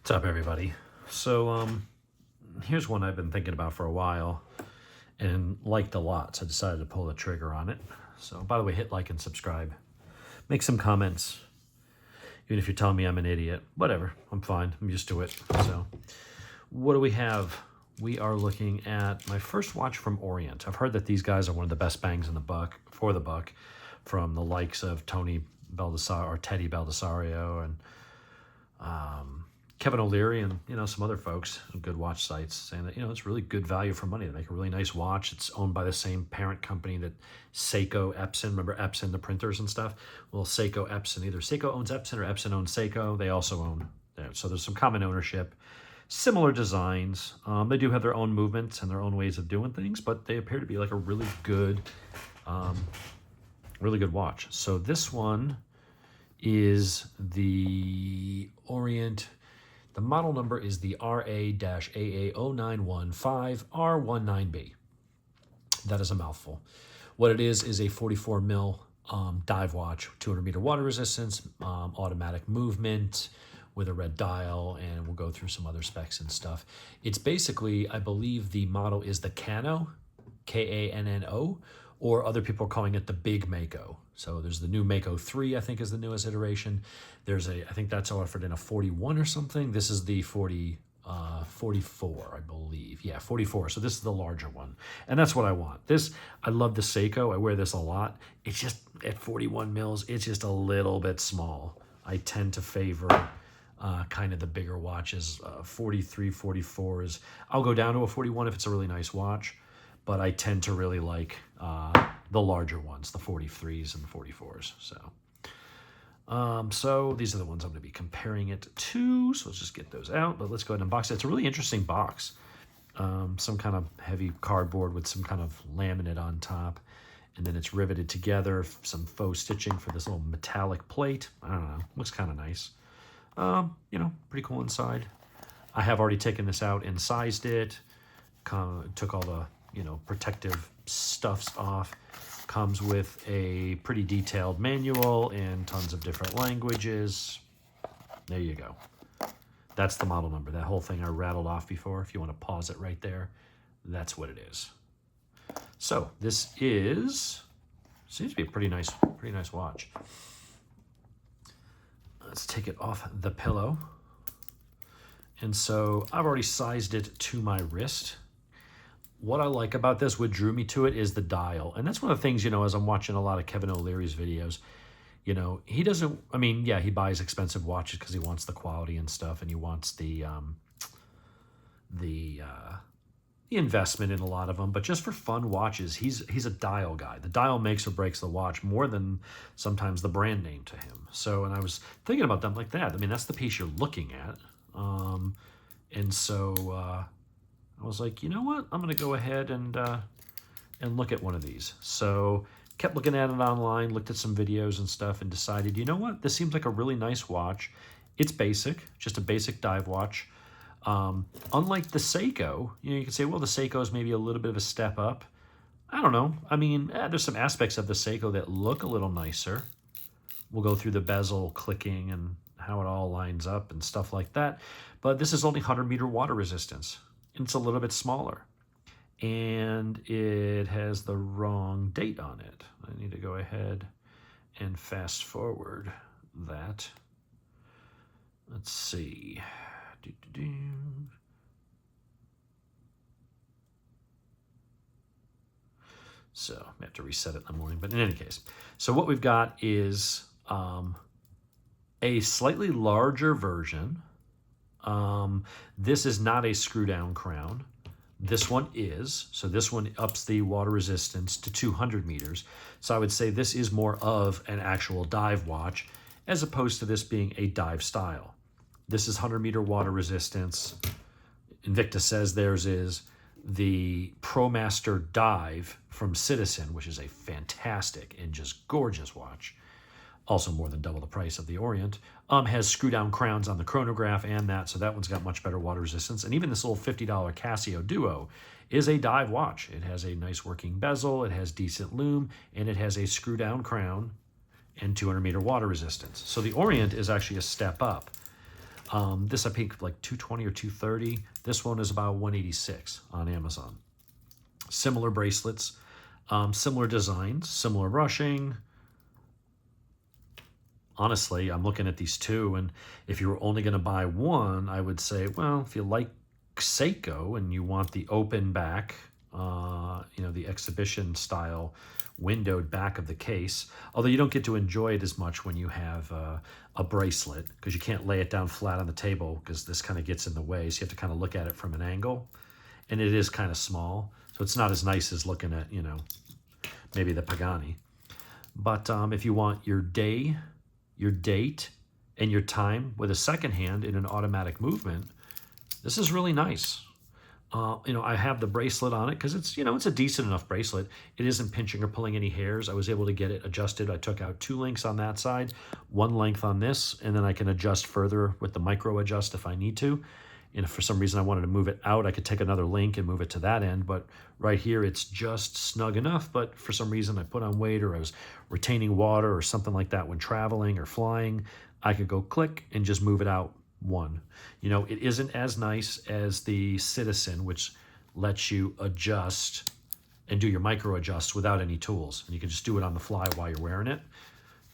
What's up, everybody? So, here's one I've been thinking about for a while and liked a lot, so I decided to pull the trigger on it. So, by the way, hit like and subscribe. Make some comments. Even if you're telling me I'm an idiot, whatever, I'm fine. I'm used to it. So, what do we have? We are looking at my first watch from Orient. I've heard that these guys are one of the best bangs in the buck, for the buck, from the likes of Tony Baldessari or Teddy Baldessario and Kevin O'Leary and, some other folks, good watch sites, saying that, it's really good value for money. They make a really nice watch. It's owned by the same parent company that Seiko, Epson, remember Epson, the printers and stuff? Well, Seiko, Epson, either Seiko owns Epson or Epson owns Seiko. They also own there. So there's some common ownership, similar designs. They do have their own movements and their own ways of doing things, but they appear to be like a really good watch. So this one is the Orient. The model number is the RA-AA0915R19B. That is a mouthful. What it is a 44 mil dive watch, 200 meter water resistance, automatic movement with a red dial, and we'll go through some other specs and stuff. It's basically, I believe the model is the Kanno, K-A-N-N-O, or other people are calling it the Big Mako. So there's the new Mako 3, I think is the newest iteration. I think that's offered in a 41 or something. This is the 44, I believe. Yeah, 44. So this is the larger one. And that's what I want. I love the Seiko. I wear this a lot. It's just, at 41 mils, it's just a little bit small. I tend to favor kind of the bigger watches, 43, 44s. I'll go down to a 41 if it's a really nice watch. But I tend to really like the larger ones, the 43s and the 44s. So these are the ones I'm going to be comparing it to. So let's just get those out. But let's go ahead and unbox it. It's a really interesting box. Some kind of heavy cardboard with some kind of laminate on top. And then it's riveted together. Some faux stitching for this little metallic plate. I don't know. Looks kind of nice. Pretty cool inside. I have already taken this out and sized it. Took all the protective stuffs off. Comes with a pretty detailed manual and tons of different languages. There you go. That's the model number. That whole thing I rattled off before. If you want to pause it right there, that's what it is. So this seems to be a pretty nice watch. Let's take it off the pillow. And so I've already sized it to my wrist. What I like about this, what drew me to it, is the dial. And that's one of the things, as I'm watching a lot of Kevin O'Leary's videos, he doesn't, he buys expensive watches because he wants the quality and stuff, and he wants the investment in a lot of them. But just for fun watches, he's a dial guy. The dial makes or breaks the watch more than sometimes the brand name to him. So, and I was thinking about them like that. That's the piece you're looking at. I was like, you know what? I'm going to go ahead and look at one of these. So kept looking at it online, looked at some videos and stuff, and decided, you know what? This seems like a really nice watch. It's basic, just a basic dive watch. Unlike the Seiko, you can say, well, the Seiko is maybe a little bit of a step up. I don't know. There's some aspects of the Seiko that look a little nicer. We'll go through the bezel clicking and how it all lines up and stuff like that. But this is only 100 meter water resistance. It's a little bit smaller, and it has the wrong date on it. I need to go ahead and fast forward that. Let's see. So I have to reset it in the morning, but in any case, so what we've got is a slightly larger version. This is not a screw down crown. This one is. So this one ups the water resistance to 200 meters. So I would say this is more of an actual dive watch as opposed to this being a dive style. This is 100 meter water resistance. Invicta says theirs is the ProMaster Dive from Citizen, which is a fantastic and just gorgeous watch. Also more than double the price of the Orient, has screw-down crowns on the chronograph and that, so that one's got much better water resistance. And even this little $50 Casio Duo is a dive watch. It has a nice working bezel, it has decent lume, and it has a screw-down crown and 200 meter water resistance. So the Orient is actually a step up. This I paid like $220 or $230. This one is about $186 on Amazon. Similar bracelets, similar designs, similar rushing. Honestly, I'm looking at these two, and if you were only going to buy one, I would say, well, if you like Seiko and you want the open back, the exhibition style windowed back of the case, although you don't get to enjoy it as much when you have a bracelet, because you can't lay it down flat on the table because this kind of gets in the way, so you have to kind of look at it from an angle, and it is kind of small, so it's not as nice as looking at, maybe the Pagani. But if you want your day, your date, and your time with a second hand in an automatic movement, this is really nice. I have the bracelet on it because it's a decent enough bracelet. It isn't pinching or pulling any hairs. I was able to get it adjusted. I took out 2 links on that side, 1 length on this, and then I can adjust further with the micro adjust if I need to. And if for some reason I wanted to move it out, I could take another link and move it to that end. But right here, it's just snug enough. But for some reason I put on weight, or I was retaining water or something like that when traveling or flying, I could go click and just move it out 1. It isn't as nice as the Citizen, which lets you adjust and do your micro adjusts without any tools. And you can just do it on the fly while you're wearing it.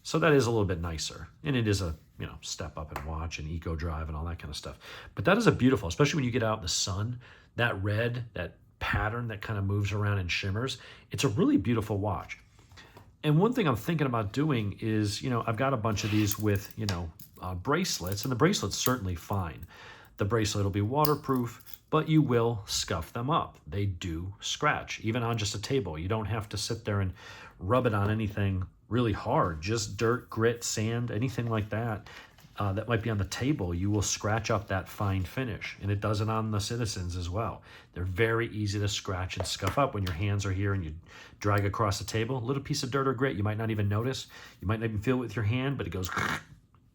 So that is a little bit nicer. And it is a, step up and watch and eco drive and all that kind of stuff. But that is a beautiful, especially when you get out in the sun, that red, that pattern that kind of moves around and shimmers. It's a really beautiful watch. And one thing I'm thinking about doing is, I've got a bunch of these with, bracelets, and the bracelet's certainly fine. The bracelet will be waterproof, but you will scuff them up. They do scratch, even on just a table. You don't have to sit there and rub it on anything really hard, just dirt, grit, sand, anything like that that might be on the table. You will scratch up that fine finish, and it does it on the Citizens as well. They're very easy to scratch and scuff up when your hands are here and you drag across the table. A little piece of dirt or grit, you might not even notice. You might not even feel it with your hand, but it goes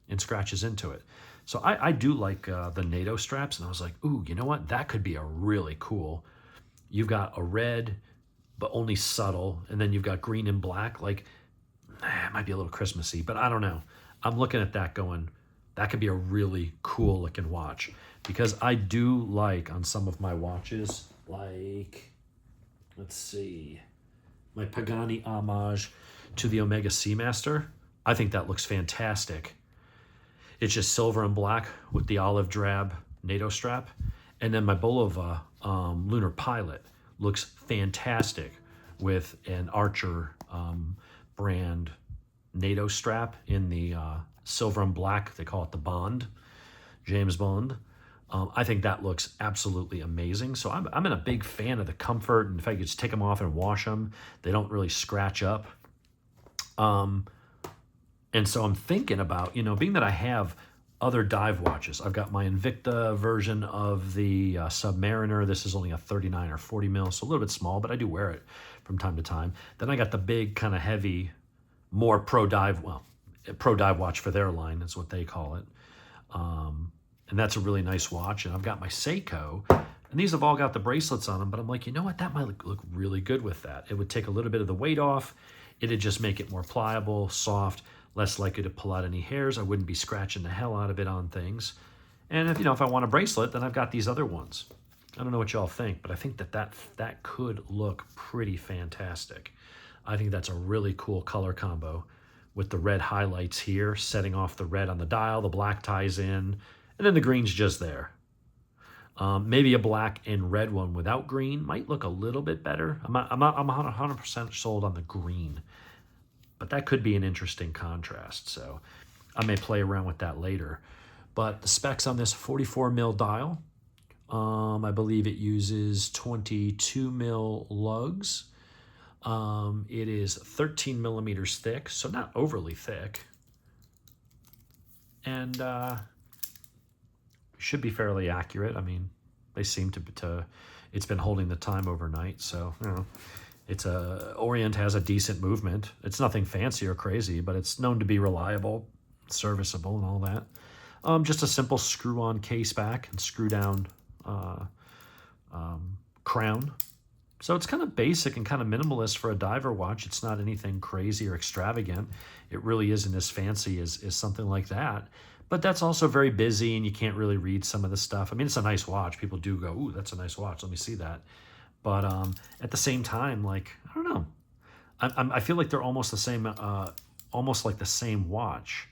and scratches into it. So I do like the NATO straps, and I was like, ooh, you know what? That could be a really cool. You've got a red, but only subtle, and then you've got green and black. Like, it might be a little Christmassy, but I don't know. I'm looking at that going, that could be a really cool looking watch, because I do like on some of my watches, like, let's see, my Pagani homage to the Omega Seamaster. I think that looks fantastic. It's just silver and black with the olive drab NATO strap. And then my Bulova Lunar Pilot looks fantastic with an Archer brand NATO strap in the silver and black. They call it the Bond, James Bond. I think that looks absolutely amazing. So I'm a big fan of the comfort, and if I could just take them off and wash them, they don't really scratch up. And so I'm thinking about, being that I have other dive watches. I've got my Invicta version of the Submariner. This is only a 39 or 40 mil, so a little bit small, but I do wear it from time to time. Then I got the big kind of heavy, more pro dive watch for their line is what they call it. And that's a really nice watch. And I've got my Seiko, and these have all got the bracelets on them, but I'm like, you know what? That might look really good with that. It would take a little bit of the weight off. It'd just make it more pliable, soft, less likely to pull out any hairs. I wouldn't be scratching the hell out of it on things. And if I want a bracelet, then I've got these other ones. I don't know what y'all think, but I think that could look pretty fantastic. I think that's a really cool color combo with the red highlights here, setting off the red on the dial, the black ties in, and then the green's just there. Maybe a black and red one without green might look a little bit better. I'm 100% sold on the green, but that could be an interesting contrast. So I may play around with that later. But the specs on this 44 mil dial, I believe it uses 22 mil lugs. It is 13 millimeters thick, so not overly thick. And should be fairly accurate. I mean, they seem to it's been holding the time overnight, so Orient has a decent movement. It's nothing fancy or crazy, but it's known to be reliable, serviceable, and all that. Just a simple screw-on case back and screw-down crown. So it's kind of basic and kind of minimalist for a diver watch. It's not anything crazy or extravagant. It really isn't as fancy as something like that. But that's also very busy and you can't really read some of the stuff. I mean, it's a nice watch. People do go, ooh, that's a nice watch. Let me see that. But at the same time, like, I don't know. I feel like they're almost the same, almost like the same watch.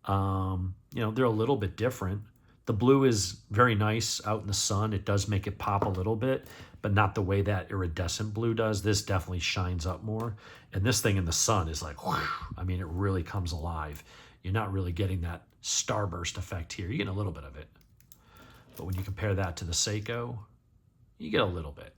You know, they're a little bit different. The blue is very nice out in the sun. It does make it pop a little bit, but not the way that iridescent blue does. This definitely shines up more. And this thing in the sun is like, whoosh, I mean, it really comes alive. You're not really getting that starburst effect here. You get a little bit of it. But when you compare that to the Seiko, you get a little bit.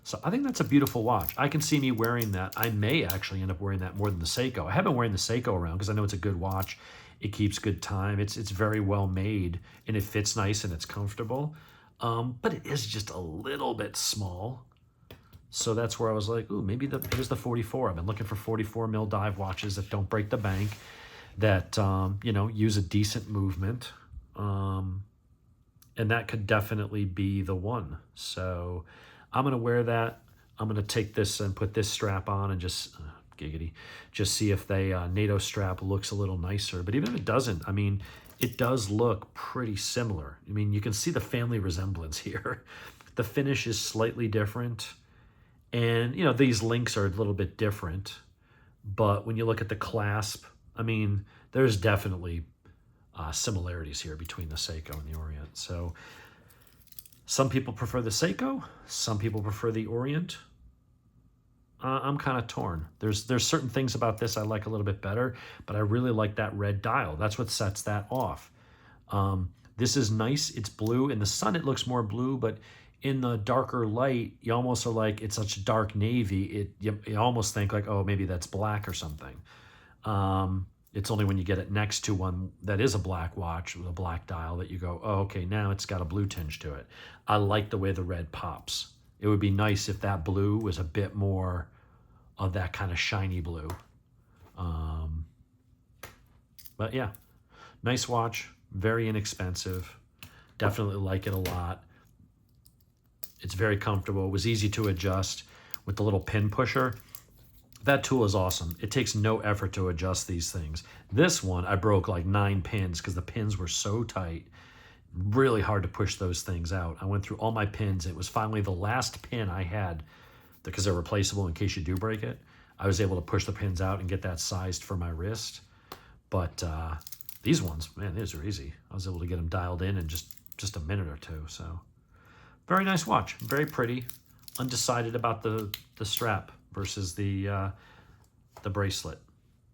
So I think that's a beautiful watch. I can see me wearing that. I may actually end up wearing that more than the Seiko. I have been wearing the Seiko around because I know it's a good watch. It keeps good time. It's very well made and it fits nice and it's comfortable. But it is just a little bit small. So that's where I was like, ooh, maybe here's the 44. I've been looking for 44 mil dive watches that don't break the bank, that you know, use a decent movement. And that could definitely be the one. So I'm going to wear that. I'm going to take this and put this strap on and just, giggity, just see if the NATO strap looks a little nicer. But even if it doesn't, I mean, it does look pretty similar. I mean, you can see the family resemblance here. The finish is slightly different. And, you know, these links are a little bit different. But when you look at the clasp, I mean, there's definitely similarities here between the Seiko and the Orient. So some people prefer the Seiko. Some people prefer the Orient. I'm kind of torn. There's certain things about this I like a little bit better, but I really like that red dial. That's what sets that off. This is nice. It's blue. In the sun, it looks more blue, but in the darker light, you almost are like, it's such dark navy. You almost think like, oh, maybe that's black or something. It's only when you get it next to one that is a black watch with a black dial that you go, oh, okay, now it's got a blue tinge to it. I like the way the red pops. It would be nice if that blue was a bit more of that kind of shiny blue. But yeah, nice watch, very inexpensive. Definitely like it a lot. It's very comfortable. It was easy to adjust with the little pin pusher. That tool is awesome. It takes no effort to adjust these things. This one, I broke like 9 pins because the pins were so tight. Really hard to push those things out. I went through all my pins. It was finally the last pin I had, because they're replaceable in case you do break it. I was able to push the pins out and get that sized for my wrist. But these ones, man, these are easy. I was able to get them dialed in just a minute or two. So very nice watch, very pretty. Undecided about the strap versus the bracelet.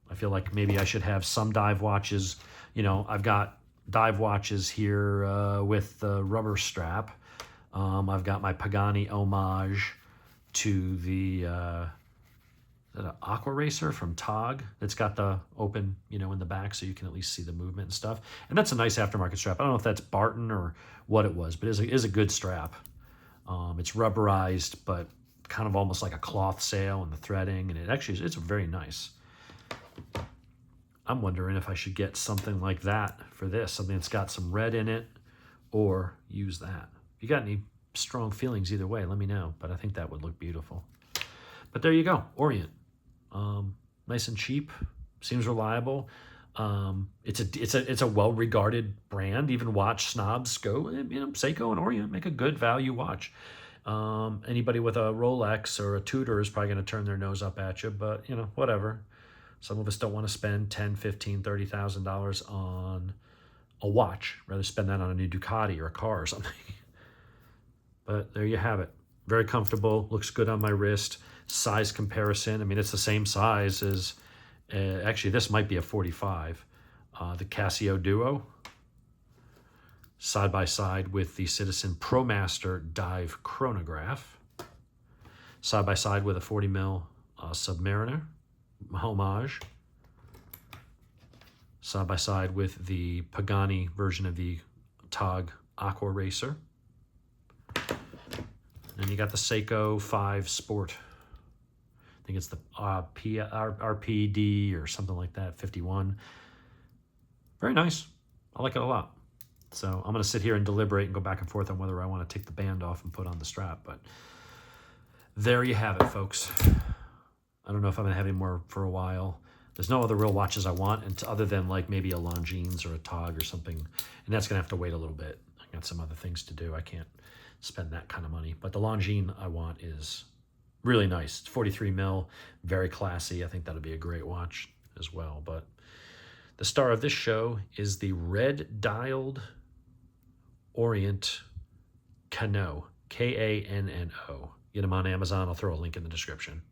I feel like maybe I should have some dive watches. You know, I've got dive watches here with the rubber strap. I've got my Pagani homage to the is that an Aqua Racer from Tog that's got the open, you know, in the back so you can at least see the movement and stuff. And that's a nice aftermarket strap. I don't know if that's Barton or what it was, but it is a good strap. It's rubberized, but kind of almost like a cloth sail and the threading, and it's very nice. I'm wondering if I should get something like that for this, something that's got some red in it, or use that. If you got any strong feelings either way, let me know, but I think that would look beautiful. But there you go, Orient. Nice and cheap, seems reliable. It's a well-regarded brand. Even watch snobs go, you know, Seiko and Orient make a good value watch. Anybody with a Rolex or a Tudor is probably going to turn their nose up at you, but you know, whatever. Some of us don't want to spend $10,000, $15,000, $30,000 on a watch. Rather spend that on a new Ducati or a car or something. But there you have it. Very comfortable, looks good on my wrist. Size comparison, I mean, it's the same size as, actually this might be a 45. The Casio Duo, side by side with the Citizen ProMaster Dive Chronograph, side by side with a 40 mil Submariner homage, side by side with the Pagani version of the Tog Aqua Racer. And you got the Seiko 5 Sport. I think it's the RPD or something like that, 51. Very nice. I like it a lot. So I'm going to sit here and deliberate and go back and forth on whether I want to take the band off and put on the strap. But there you have it, folks. I don't know if I'm going to have any more for a while. There's no other real watches I want, and other than like maybe a Longines or a Tog or something, and that's gonna have to wait a little bit. I got some other things to do. I can't spend that kind of money. But the Longines I want is really nice. It's 43 mil, very classy. I think that'll be a great watch as well. But the star of this show is the red dialed Orient Kanno, Kanno. Get them on Amazon. I'll throw a link in the description.